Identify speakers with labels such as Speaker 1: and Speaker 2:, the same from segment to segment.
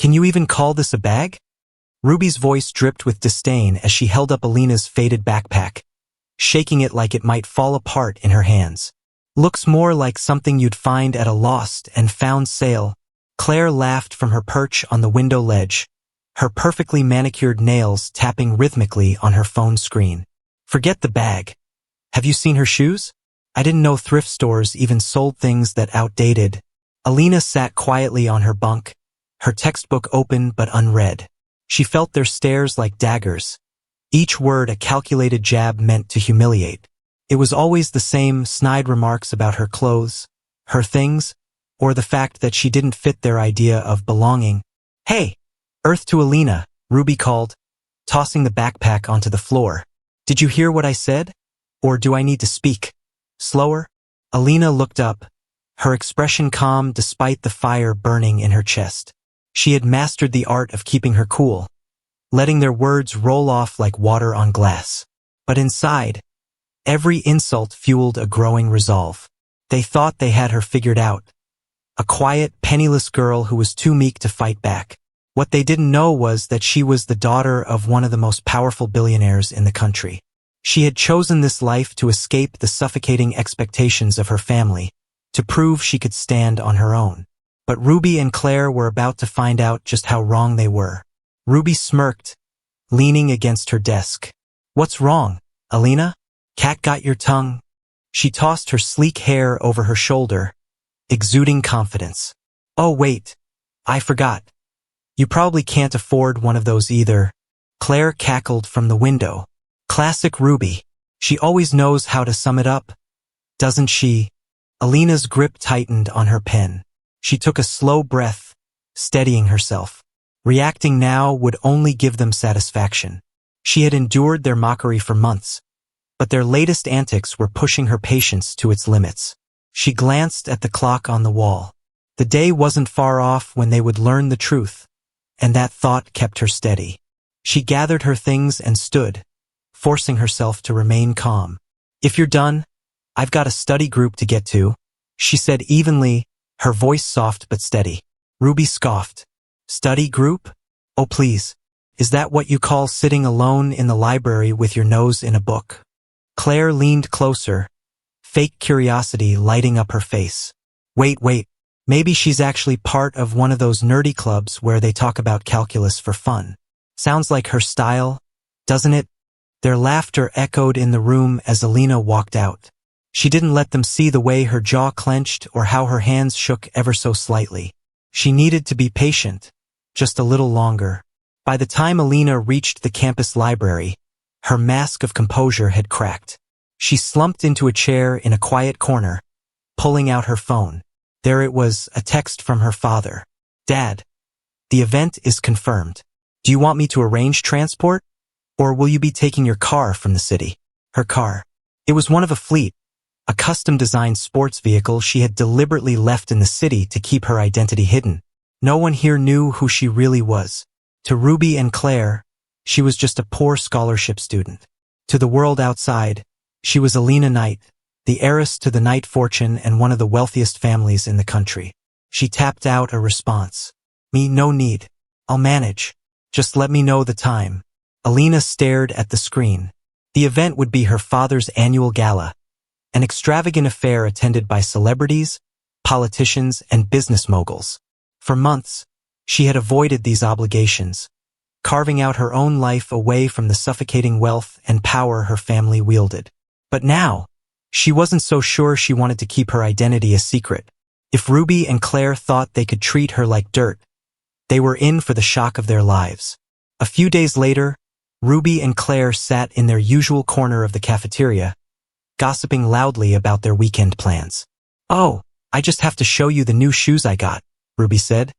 Speaker 1: Can you even call this a bag? Ruby's voice dripped with disdain as she held up Alina's faded backpack, shaking it like it might fall apart in her hands. Looks more like something you'd find at a lost and found sale. Claire laughed from her perch on the window ledge, her perfectly manicured nails tapping rhythmically on her phone screen. Forget the bag. Have you seen her shoes? I didn't know thrift stores even sold things that outdated. Alina sat quietly on her bunk, her textbook open but unread. She felt their stares like daggers, each word a calculated jab meant to humiliate. It was always the same snide remarks about her clothes, her things, or the fact that she didn't fit their idea of belonging. Hey! Earth to Alina, Ruby called, tossing the backpack onto the floor. Did you hear what I said? Or do I need to speak slower? Alina looked up, her expression calm despite the fire burning in her chest. She had mastered the art of keeping her cool, letting their words roll off like water on glass. But inside, every insult fueled a growing resolve. They thought they had her figured out. A quiet, penniless girl who was too meek to fight back. What they didn't know was that she was the daughter of one of the most powerful billionaires in the country. She had chosen this life to escape the suffocating expectations of her family, to prove she could stand on her own. But Ruby and Claire were about to find out just how wrong they were. Ruby smirked, leaning against her desk. What's wrong, Alina? Cat got your tongue? She tossed her sleek hair over her shoulder, exuding confidence. Oh wait, I forgot. You probably can't afford one of those either. Claire cackled from the window. Classic Ruby. She always knows how to sum it up, doesn't she? Alina's grip tightened on her pen. She took a slow breath, steadying herself. Reacting now would only give them satisfaction. She had endured their mockery for months, but their latest antics were pushing her patience to its limits. She glanced at the clock on the wall. The day wasn't far off when they would learn the truth, and that thought kept her steady. She gathered her things and stood, forcing herself to remain calm. If you're done, I've got a study group to get to, she said evenly, her voice soft but steady. Ruby scoffed. Study group? Oh please, is that what you call sitting alone in the library with your nose in a book? Claire leaned closer, fake curiosity lighting up her face. Wait, maybe she's actually part of one of those nerdy clubs where they talk about calculus for fun. Sounds like her style, doesn't it? Their laughter echoed in the room as Alina walked out. She didn't let them see the way her jaw clenched or how her hands shook ever so slightly. She needed to be patient, just a little longer. By the time Alina reached the campus library, her mask of composure had cracked. She slumped into a chair in a quiet corner, pulling out her phone. There it was, a text from her father. Dad, the event is confirmed. Do you want me to arrange transport? Or will you be taking your car from the city? Her car. It was one of a fleet, a custom-designed sports vehicle she had deliberately left in the city to keep her identity hidden. No one here knew who she really was. To Ruby and Claire, she was just a poor scholarship student. To the world outside, she was Alina Knight, the heiress to the Knight fortune and one of the wealthiest families in the country. She tapped out a response. Me, no need. I'll manage. Just let me know the time. Alina stared at the screen. The event would be her father's annual gala, an extravagant affair attended by celebrities, politicians, and business moguls. For months, she had avoided these obligations, carving out her own life away from the suffocating wealth and power her family wielded. But now, she wasn't so sure she wanted to keep her identity a secret. If Ruby and Claire thought they could treat her like dirt, they were in for the shock of their lives. A few days later, Ruby and Claire sat in their usual corner of the cafeteria, gossiping loudly about their weekend plans. Oh, I just have to show you the new shoes I got, Ruby said,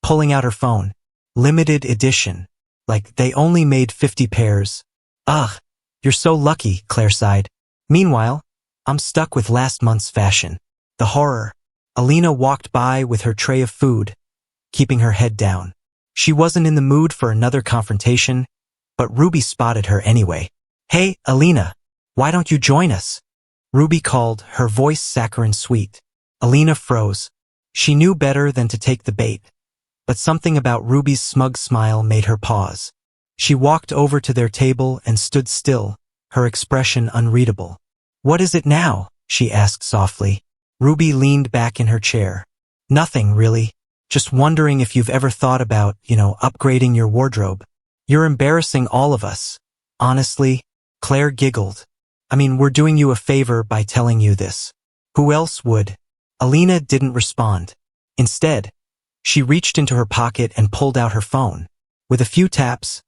Speaker 1: pulling out her phone. Limited edition. Like they only made 50 pairs. Ugh, you're so lucky, Claire sighed. Meanwhile, I'm stuck with last month's fashion. The horror. Alina walked by with her tray of food, keeping her head down. She wasn't in the mood for another confrontation, but Ruby spotted her anyway. Hey, Alina, why don't you join us? Ruby called, her voice saccharine sweet. Alina froze. She knew better than to take the bait, but something about Ruby's smug smile made her pause. She walked over to their table and stood still, her expression unreadable. "What is it now?" she asked softly. Ruby leaned back in her chair. "Nothing, really. Just wondering if you've ever thought about, upgrading your wardrobe. You're embarrassing all of us." "Honestly," Claire giggled. "I mean, we're doing you a favor by telling you this. Who else would?" Alina didn't respond. Instead, she reached into her pocket and pulled out her phone. With a few taps,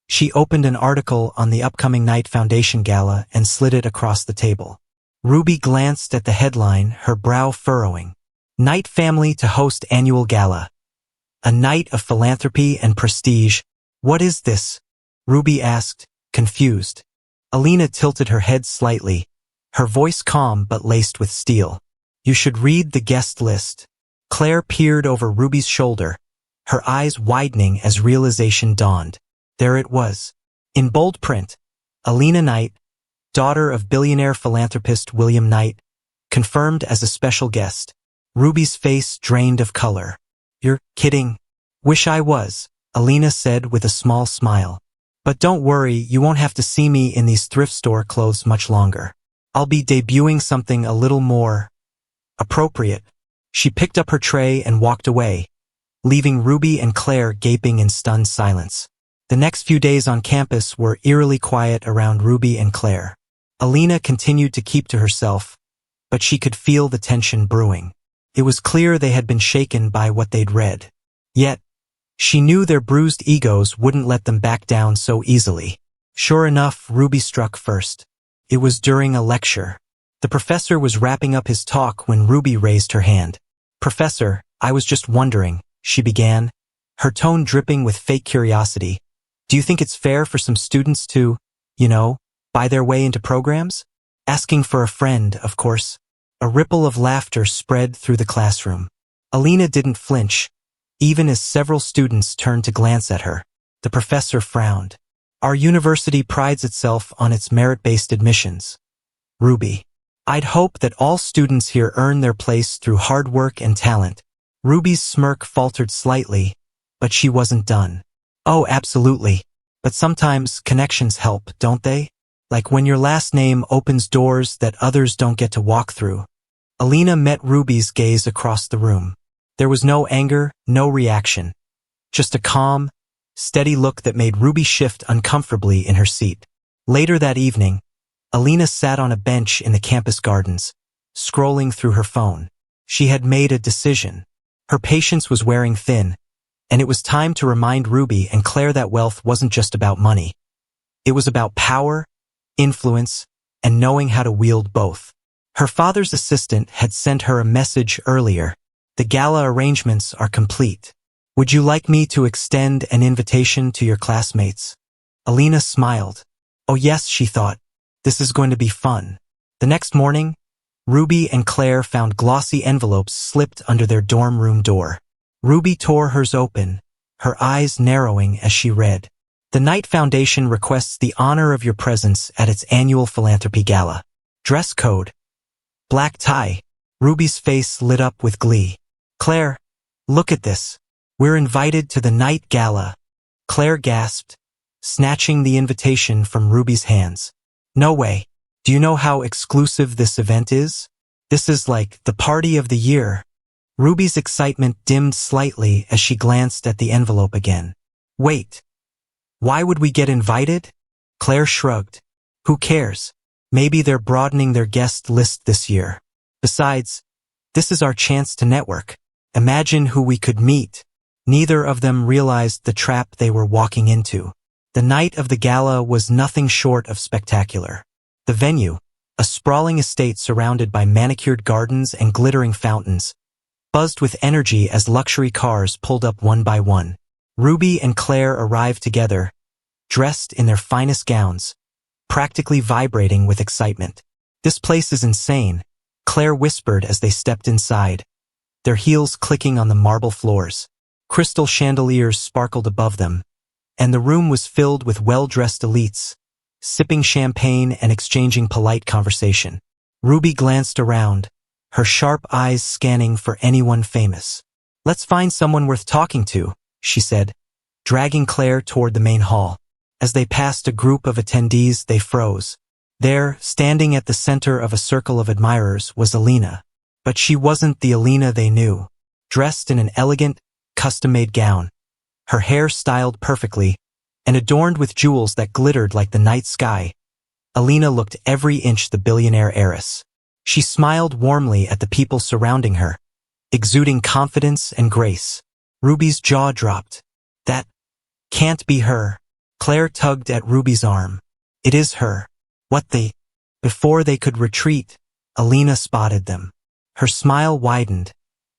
Speaker 1: she opened an article on the upcoming Knight Foundation Gala and slid it across the table. Ruby glanced at the headline, her brow furrowing. Knight family to host annual gala. A night of philanthropy and prestige. "What is this?" Ruby asked, confused. Alina tilted her head slightly, her voice calm but laced with steel. "You should read the guest list." Claire peered over Ruby's shoulder, her eyes widening as realization dawned. There it was. In bold print, Alina Knight, daughter of billionaire philanthropist William Knight, confirmed as a special guest. Ruby's face drained of color. "You're kidding." "Wish I was," Alina said with a small smile. "But don't worry, you won't have to see me in these thrift store clothes much longer. I'll be debuting something a little more appropriate." She picked up her tray and walked away, leaving Ruby and Claire gaping in stunned silence. The next few days on campus were eerily quiet around Ruby and Claire. Alina continued to keep to herself, but she could feel the tension brewing. It was clear they had been shaken by what they'd read. Yet, she knew their bruised egos wouldn't let them back down so easily. Sure enough, Ruby struck first. It was during a lecture. The professor was wrapping up his talk when Ruby raised her hand. "Professor, I was just wondering," she began, her tone dripping with fake curiosity. "Do you think it's fair for some students to, buy their way into programs?" Asking for a friend, of course. A ripple of laughter spread through the classroom. Alina didn't flinch, even as several students turned to glance at her. The professor frowned. "Our university prides itself on its merit-based admissions. Ruby. I'd hope that all students here earn their place through hard work and talent." Ruby's smirk faltered slightly, but she wasn't done. "Oh, absolutely. But sometimes connections help, don't they? Like when your last name opens doors that others don't get to walk through." Alina met Ruby's gaze across the room. There was no anger, no reaction. Just a calm, steady look that made Ruby shift uncomfortably in her seat. Later that evening, Alina sat on a bench in the campus gardens, scrolling through her phone. She had made a decision. Her patience was wearing thin, and it was time to remind Ruby and Claire that wealth wasn't just about money. It was about power, influence, and knowing how to wield both. Her father's assistant had sent her a message earlier. "The gala arrangements are complete. Would you like me to extend an invitation to your classmates?" Alina smiled. Oh yes, she thought. This is going to be fun. The next morning, Ruby and Claire found glossy envelopes slipped under their dorm room door. Ruby tore hers open, her eyes narrowing as she read. "The Knight Foundation requests the honor of your presence at its annual philanthropy gala. Dress code: black tie." Ruby's face lit up with glee. "Claire, look at this. We're invited to the Knight Gala." Claire gasped, snatching the invitation from Ruby's hands. "No way. Do you know how exclusive this event is? This is like the party of the year." Ruby's excitement dimmed slightly as she glanced at the envelope again. "Wait. Why would we get invited?" Claire shrugged. "Who cares? Maybe they're broadening their guest list this year. Besides, this is our chance to network. Imagine who we could meet." Neither of them realized the trap they were walking into. The night of the gala was nothing short of spectacular. The venue, a sprawling estate surrounded by manicured gardens and glittering fountains, buzzed with energy as luxury cars pulled up one by one. Ruby and Claire arrived together, dressed in their finest gowns, practically vibrating with excitement. "This place is insane," Claire whispered as they stepped inside, their heels clicking on the marble floors. Crystal chandeliers sparkled above them, and the room was filled with well-dressed elites, sipping champagne and exchanging polite conversation. Ruby glanced around, her sharp eyes scanning for anyone famous. Let's find someone worth talking to, she said, dragging Claire toward the main hall. As they passed a group of attendees, they froze. There, standing at the center of a circle of admirers, was Alina. But she wasn't the Alina they knew. Dressed in an elegant, custom-made gown, her hair styled perfectly, and adorned with jewels that glittered like the night sky, Alina looked every inch the billionaire heiress. She smiled warmly at the people surrounding her, exuding confidence and grace. Ruby's jaw dropped. That can't be her. Claire tugged at Ruby's arm. It is her. What the? Before they could retreat, Alina spotted them. Her smile widened,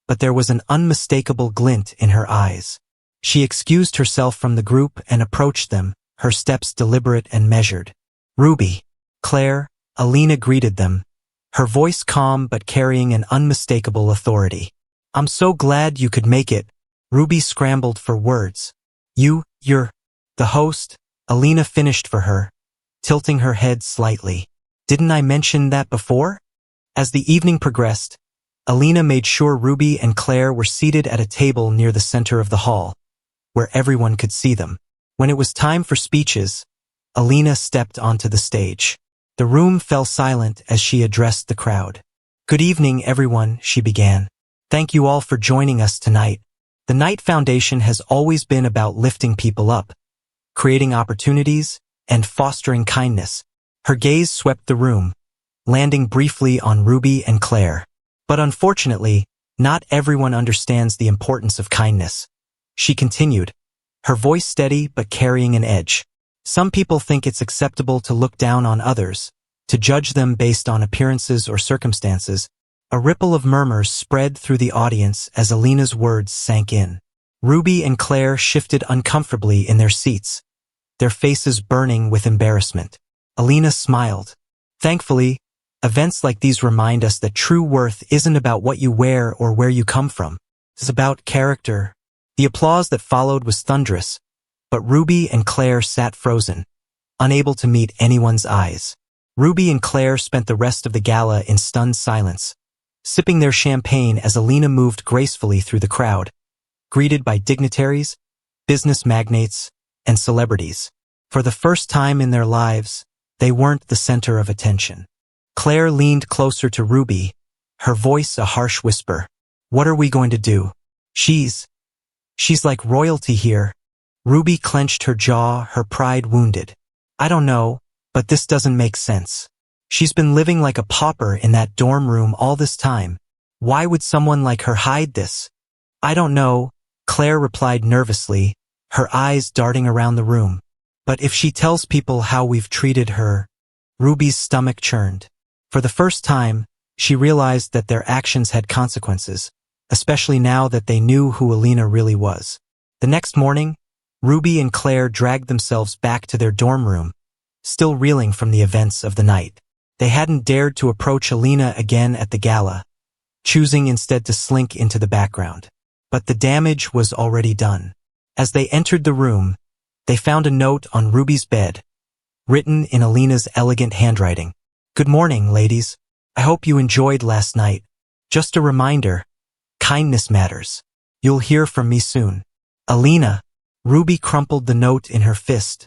Speaker 1: but there was an unmistakable glint in her eyes. She excused herself from the group and approached them, her steps deliberate and measured. Ruby, Claire, Alina greeted them, her voice calm but carrying an unmistakable authority. I'm so glad you could make it. Ruby scrambled for words. You're the host, Alina finished for her, tilting her head slightly. Didn't I mention that before? As the evening progressed, Alina made sure Ruby and Claire were seated at a table near the center of the hall, where everyone could see them. When it was time for speeches, Alina stepped onto the stage. The room fell silent as she addressed the crowd. Good evening, everyone, she began. Thank you all for joining us tonight. The Knight Foundation has always been about lifting people up, creating opportunities, and fostering kindness. Her gaze swept the room, landing briefly on Ruby and Claire. But unfortunately, not everyone understands the importance of kindness. She continued, her voice steady but carrying an edge. Some people think it's acceptable to look down on others, to judge them based on appearances or circumstances. A ripple of murmurs spread through the audience as Alina's words sank in. Ruby and Claire shifted uncomfortably in their seats, their faces burning with embarrassment. Alina smiled. Thankfully, events like these remind us that true worth isn't about what you wear or where you come from. It's about character. The applause that followed was thunderous, but Ruby and Claire sat frozen, unable to meet anyone's eyes. Ruby and Claire spent the rest of the gala in stunned silence, sipping their champagne as Alina moved gracefully through the crowd, greeted by dignitaries, business magnates, and celebrities. For the first time in their lives, they weren't the center of attention. Claire leaned closer to Ruby, her voice a harsh whisper. What are we going to do? She's like royalty here. Ruby clenched her jaw, her pride wounded. I don't know, but this doesn't make sense. She's been living like a pauper in that dorm room all this time. Why would someone like her hide this? I don't know, Claire replied nervously, her eyes darting around the room. But if she tells people how we've treated her, Ruby's stomach churned. For the first time, she realized that their actions had consequences, especially now that they knew who Alina really was. The next morning, Ruby and Claire dragged themselves back to their dorm room, still reeling from the events of the night. They hadn't dared to approach Alina again at the gala, choosing instead to slink into the background. But the damage was already done. As they entered the room, they found a note on Ruby's bed, written in Alina's elegant handwriting. Good morning, ladies. I hope you enjoyed last night. Just a reminder, kindness matters. You'll hear from me soon. Alina. Ruby crumpled the note in her fist,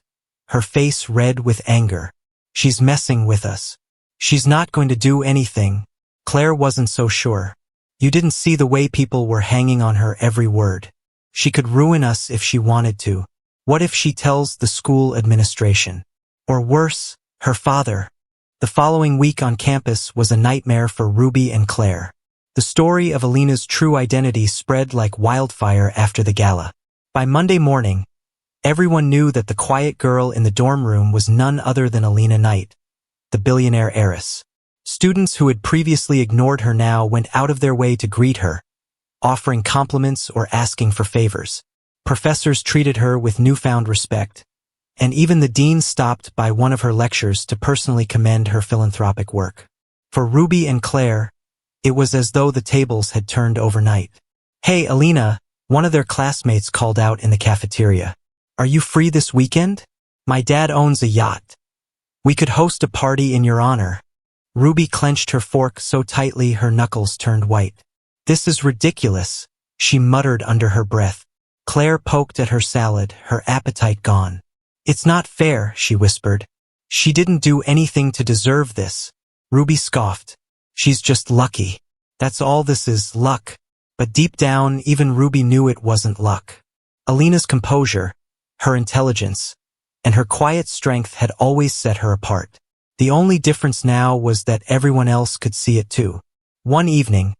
Speaker 1: her face red with anger. She's messing with us. She's not going to do anything. Claire wasn't so sure. You didn't see the way people were hanging on her every word. She could ruin us if she wanted to. What if she tells the school administration? Or worse, her father? The following week on campus was a nightmare for Ruby and Claire. The story of Alina's true identity spread like wildfire after the gala. By Monday morning, everyone knew that the quiet girl in the dorm room was none other than Alina Knight, the billionaire heiress. Students who had previously ignored her now went out of their way to greet her, offering compliments or asking for favors. Professors treated her with newfound respect, and even the dean stopped by one of her lectures to personally commend her philanthropic work. For Ruby and Claire, it was as though the tables had turned overnight. Hey, Alina, one of their classmates called out in the cafeteria. Are you free this weekend? My dad owns a yacht. We could host a party in your honor. Ruby clenched her fork so tightly her knuckles turned white. This is ridiculous, she muttered under her breath. Claire poked at her salad, her appetite gone. It's not fair, she whispered. She didn't do anything to deserve this. Ruby scoffed. She's just lucky. That's all this is, luck. But deep down, even Ruby knew it wasn't luck. Alina's composure, her intelligence, and her quiet strength had always set her apart. The only difference now was that everyone else could see it too. One evening,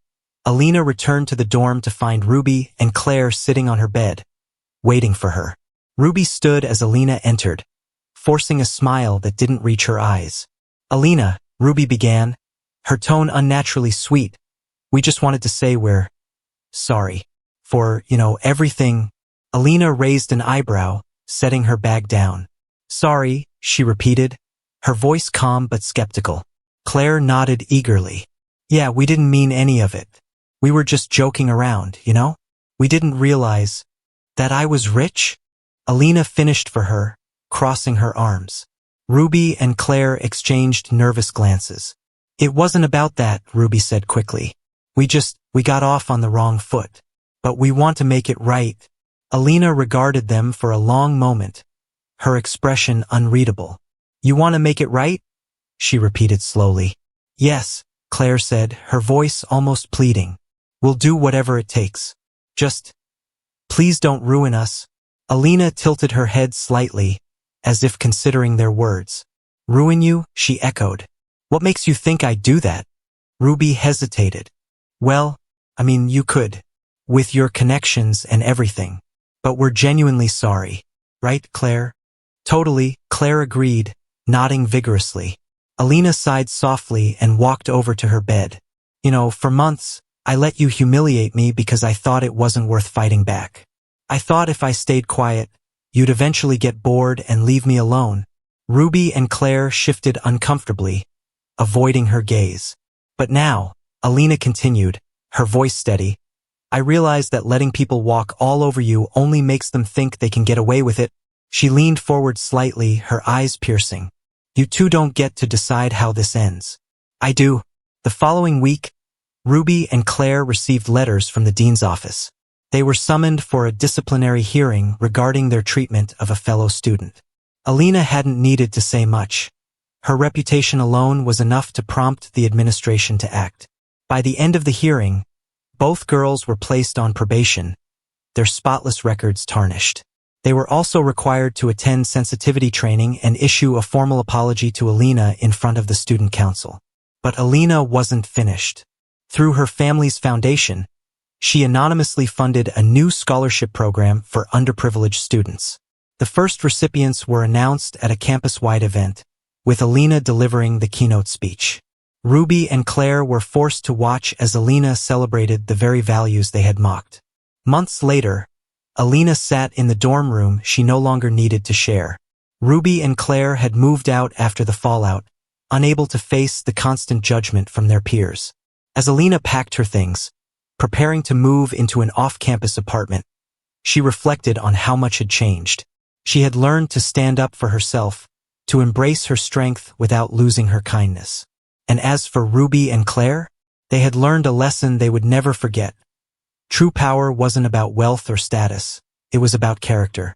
Speaker 1: Alina returned to the dorm to find Ruby and Claire sitting on her bed, waiting for her. Ruby stood as Alina entered, forcing a smile that didn't reach her eyes. Alina, Ruby began, her tone unnaturally sweet. We just wanted to say we're sorry for, everything. Alina raised an eyebrow, setting her bag down. Sorry, she repeated, her voice calm but skeptical. Claire nodded eagerly. Yeah, we didn't mean any of it. We were just joking around, We didn't realize that I was rich. Alina finished for her, crossing her arms. Ruby and Claire exchanged nervous glances. It wasn't about that, Ruby said quickly. We got off on the wrong foot. But we want to make it right. Alina regarded them for a long moment, her expression unreadable. You want to make it right? She repeated slowly. Yes, Claire said, her voice almost pleading. We'll do whatever it takes. Just, please don't ruin us. Alina tilted her head slightly, as if considering their words. Ruin you? She echoed. What makes you think I'd do that? Ruby hesitated. Well, you could. With your connections and everything. But we're genuinely sorry. Right, Claire? Totally, Claire agreed, nodding vigorously. Alina sighed softly and walked over to her bed. For months, I let you humiliate me because I thought it wasn't worth fighting back. I thought if I stayed quiet, you'd eventually get bored and leave me alone. Ruby and Claire shifted uncomfortably, avoiding her gaze. But now, Alina continued, her voice steady, I realize that letting people walk all over you only makes them think they can get away with it. She leaned forward slightly, her eyes piercing. You two don't get to decide how this ends. I do. The following week, Ruby and Claire received letters from the dean's office. They were summoned for a disciplinary hearing regarding their treatment of a fellow student. Alina hadn't needed to say much. Her reputation alone was enough to prompt the administration to act. By the end of the hearing, both girls were placed on probation, their spotless records tarnished. They were also required to attend sensitivity training and issue a formal apology to Alina in front of the student council. But Alina wasn't finished. Through her family's foundation, she anonymously funded a new scholarship program for underprivileged students. The first recipients were announced at a campus-wide event, with Alina delivering the keynote speech. Ruby and Claire were forced to watch as Alina celebrated the very values they had mocked. Months later, Alina sat in the dorm room she no longer needed to share. Ruby and Claire had moved out after the fallout, unable to face the constant judgment from their peers. As Alina packed her things, preparing to move into an off-campus apartment, she reflected on how much had changed. She had learned to stand up for herself, to embrace her strength without losing her kindness. And as for Ruby and Claire, they had learned a lesson they would never forget. True power wasn't about wealth or status, it was about character.